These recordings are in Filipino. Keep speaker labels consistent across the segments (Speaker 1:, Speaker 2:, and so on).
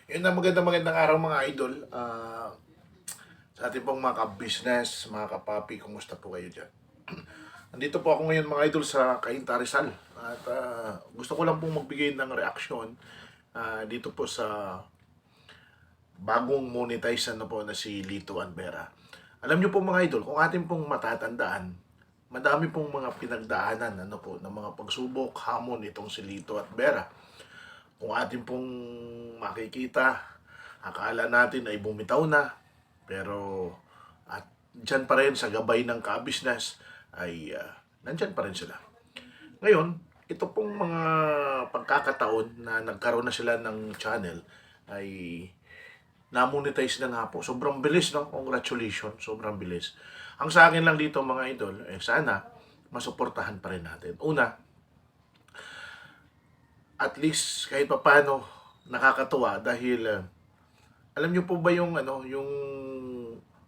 Speaker 1: Yun na magandang araw mga idol. Sa ating pong mga ka-business, mga kapapi, kumusta po kayo dyan? Nandito po ako ngayon mga idol sa Cainta Rizal. At gusto ko lang pong magbigay ng reaksyon dito po sa bagong monetize na po na si Lito Anbera. Alam niyo po mga idol, kung ating pong matatandaan, madami pong mga pinagdaanan ng mga pagsubok, hamon itong si Lito at Vera. Kung ating pong makikita, akala natin ay bumitaw na, pero at dyan pa rin sa gabay ng ka-business ay nandyan pa rin sila. Ngayon, ito pong mga pagkakataon na nagkaroon na sila ng channel ay na-monetize na nga po. Sobrang bilis, no? Congratulations, sobrang bilis. Ang sa akin lang dito mga idol, sana masuportahan pa rin natin. Una, at least kahit papaano nakakatuwa dahil alam niyo po ba yung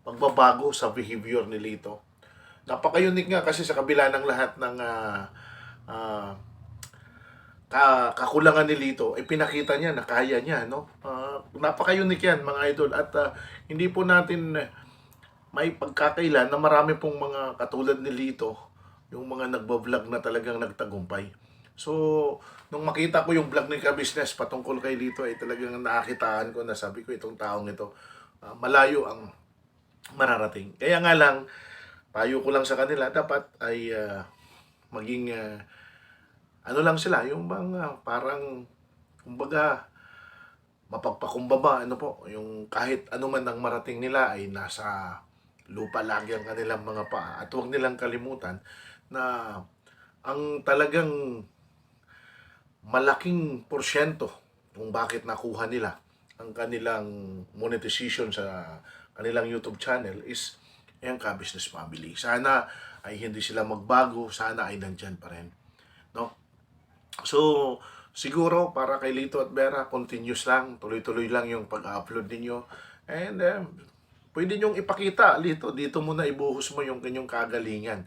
Speaker 1: pagbabago sa behavior ni Lito? Napaka-unique nga kasi sa kabila ng lahat ng ah, kakulangan ni Lito, ay pinakita niya na kaya niya, no? Napaka-unique yan, mga idol. At hindi po natin may pagkakailan na marami pong mga katulad ni Lito, yung mga nagbablog na talagang nagtagumpay. So, nung makita ko yung vlog ni Ka-Business patungkol kay Lito, ay talagang nakakitaan ko na sabi ko itong taong ito, malayo ang mararating. Kaya nga lang, payo ko lang sa kanila, dapat ay maging ano lang sila, yung mga parang, kumbaga, mapagpakumbaba, ano po, yung kahit ano man ang marating nila ay nasa lupa lagi ang kanilang mga paa. At huwag nilang kalimutan na ang talagang malaking porsyento kung bakit nakuha nila ang kanilang monetization sa kanilang YouTube channel is yung ka-business family. Sana ay hindi sila magbago, sana ay nandyan pa rin. No? So, siguro para kay Lito at Vera, continuous lang, tuloy-tuloy lang yung pag-upload ninyo. And pwede nyong ipakita, Lito, dito muna ibuhos mo yung kanyang kagalingan.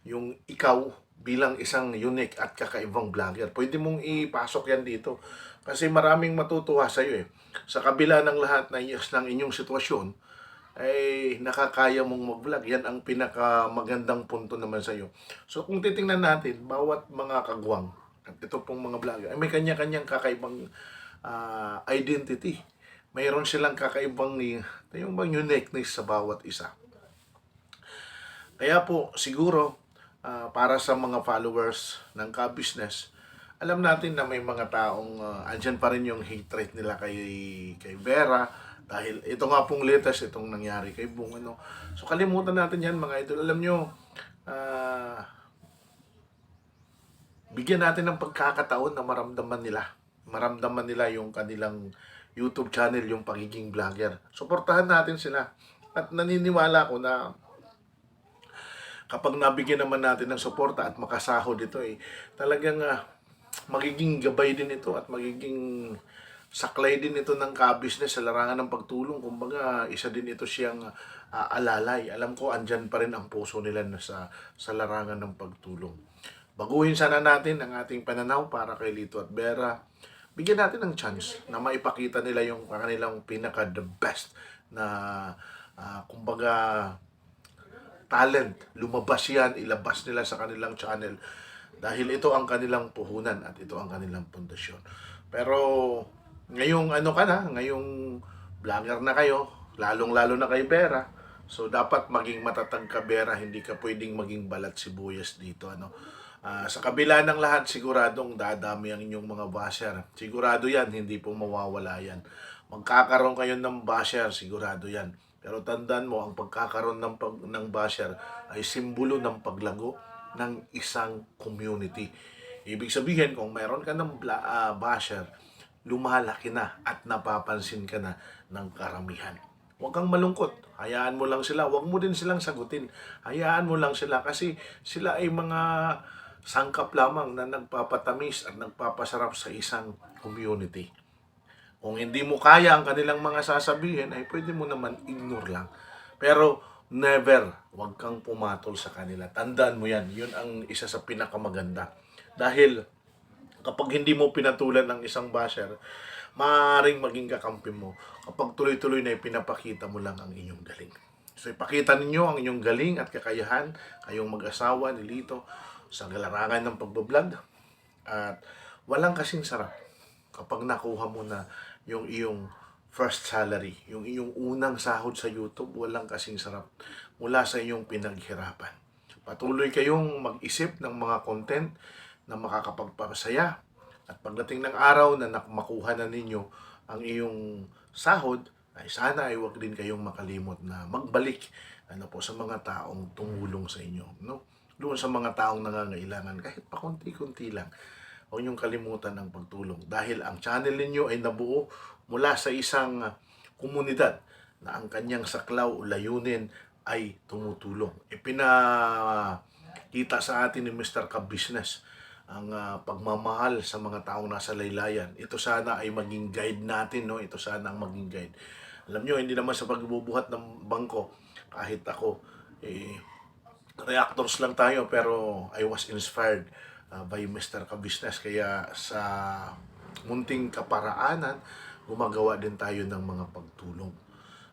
Speaker 1: Yung ikaw bilang isang unique at kakaibang vlogger. Pwede mong ipasok yan dito. Kasi maraming matutuwa sa iyo eh. Sa kabila ng lahat ng inyong sitwasyon, ay nakakaya mong mag-vlog. Yan ang pinakamagandang punto naman sa iyo. So kung titingnan natin, bawat mga kagwang, at ito pong mga vlogger, ay may kanya-kanyang kakaibang identity. Mayroon silang kakaibang yung bang uniqueness sa bawat isa. Kaya po, siguro, para sa mga followers ng ka-business, alam natin na may mga taong andyan pa rin yung hatred nila kay Vera, dahil ito nga pong latest, itong nangyari kay Bung. Ano. So kalimutan natin yan mga idol. Alam nyo, uh, bigyan natin ng pagkakataon na maramdaman nila. Maramdaman nila yung kanilang YouTube channel, yung pagiging vlogger. Suportahan natin sila. At naniniwala ko na kapag nabigyan naman natin ng suporta at makasahod ito, talagang magiging gabay din ito at magiging saklay din ito ng ka-business sa larangan ng pagtulong. Kumbaga, isa din ito siyang alalay. Alam ko, andyan pa rin ang puso nila sa larangan ng pagtulong. Baguhin sana natin ang ating pananaw para kay Lito at Vera. Bigyan natin ng chance na maipakita nila yung kanilang pinaka-the best na kumbaga talent. Lumabas yan, ilabas nila sa kanilang channel. Dahil ito ang kanilang puhunan at ito ang kanilang pundasyon. Pero ngayong ngayong vlogger na kayo, lalong-lalo na kay Vera. So dapat maging matatag ka, Vera, hindi ka pwedeng maging balat sibuyas dito, ano. Sa kabila ng lahat, siguradong dadami ang inyong mga basher. Sigurado yan, hindi po mawawala yan. Magkakaroon kayo ng basher, sigurado yan. Pero tandaan mo, ang pagkakaroon ng basher ay simbolo ng paglago ng isang community. Ibig sabihin, kung mayroon ka ng basher, lumalaki na at napapansin ka na ng karamihan. Huwag kang malungkot. Hayaan mo lang sila. Huwag mo din silang sagutin. Hayaan mo lang sila kasi sila ay mga sangkap lamang na nagpapatamis at nagpapasarap sa isang community. Kung hindi mo kaya ang kanilang mga sasabihin, ay pwede mo naman ignore lang. Pero never, huwag kang pumatol sa kanila. Tandaan mo yan. Yun ang isa sa pinakamaganda. Dahil kapag hindi mo pinatulan ng isang basher, maaaring maging kakampi mo kapag tuloy-tuloy na ipinapakita mo lang ang inyong galing. So ipakita ninyo ang inyong galing at kakayahan, kayong mag-asawa ni Lito, sa larangan ng pagbablog. At walang kasing sarap kapag nakuha mo na yung iyong first salary, yung iyong unang sahod sa YouTube. Walang kasing sarap mula sa iyong pinaghirapan. Patuloy kayong mag-isip ng mga content na makakapagpasaya. At pagdating ng araw na makuha na ninyo ang iyong sahod, ay sana ay huwag din kayong makalimot na magbalik po sa mga taong tumulong sa inyo, no? Doon sa mga taong nangangailangan, kahit pa konti-kunti lang. Huwag niyong kalimutan ang pagtulong dahil ang channel ninyo ay nabuo mula sa isang komunidad na ang kanyang saklaw o layunin ay tumutulong. Ipinakita sa atin ni Mr. Ka-Business ang pagmamahal sa mga taong nasa laylayan. Ito sana ay maging guide natin, no? Ito sana ang maging guide. Alam nyo, hindi naman sa pagbubuhat ng bangko, kahit ako, reactors lang tayo, pero I was inspired by Mr. Ka-Business. Kaya sa munting kaparaanan, gumagawa din tayo ng mga pagtulong.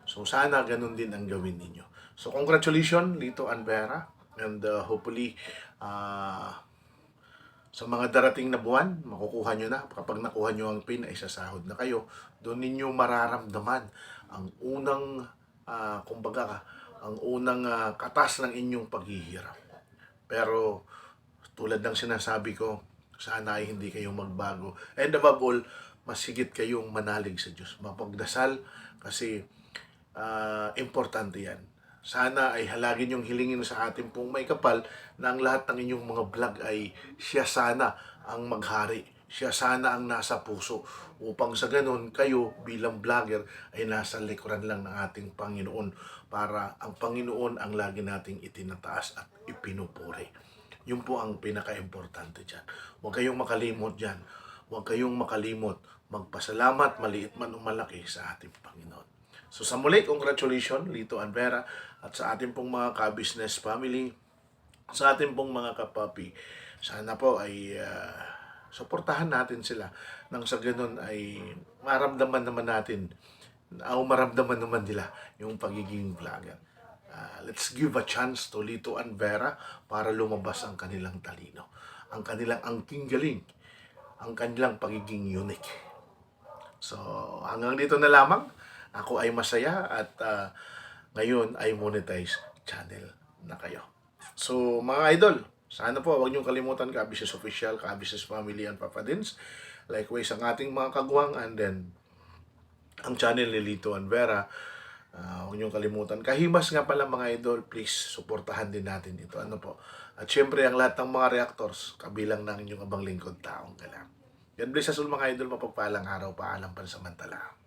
Speaker 1: So sana ganun din ang gawin ninyo. So congratulations, Lito and Vera. And hopefully, sa mga darating na buwan, makukuha nyo na. Kapag nakuha nyo ang PIN, ay sasahod na kayo. Doon ninyo mararamdaman ang unang, ang unang katas ng inyong paghihirap. Pero, tulad ng sinasabi ko, sana ay hindi kayong magbago. And above all, mas higit kayong manalig sa Diyos. Mapagdasal kasi importante yan. Sana ay halagin yung hilingin sa ating pong may kapal na ang lahat ng inyong mga vlog ay siya sana ang maghari. Siya sana ang nasa puso upang sa ganun kayo bilang vlogger ay nasa likuran lang ng ating Panginoon para ang Panginoon ang lagi nating itinataas at ipinupuri. Yun po ang pinaka-importante dyan. Huwag kayong makalimot dyan. Huwag kayong makalimot magpasalamat, maliit man o malaki sa ating Panginoon. So sa muli, congratulations, Lito and Vera, at sa ating pong mga ka-business family, sa ating pong mga kapapi. Sana po ay suportahan natin sila nang sa ganun ay maramdaman naman natin o maramdaman naman nila yung pagiging vlogger. Let's give a chance to Lito and Vera para lumabas ang kanilang talino, ang kanilang angking galing, ang kanilang pagiging unique. So hanggang dito na lamang. Ako ay masaya at ngayon ay monetize channel na kayo. So mga idol, sana po huwag niyong kalimutan Ka-Business Official, Ka-Business Family and Papa Dins. Likewise ang ating mga kagwang and then ang channel ni Lito and Vera. Huwag niyong kalimutan. Kahimas nga pala mga idol, please suportahan din natin ito. Ano po? At syempre ang lahat ng mga reactors, kabilang ng inyong abang lingkod taong galang. God bless us all mga idol, mapagpalang araw, paalam pansamantala.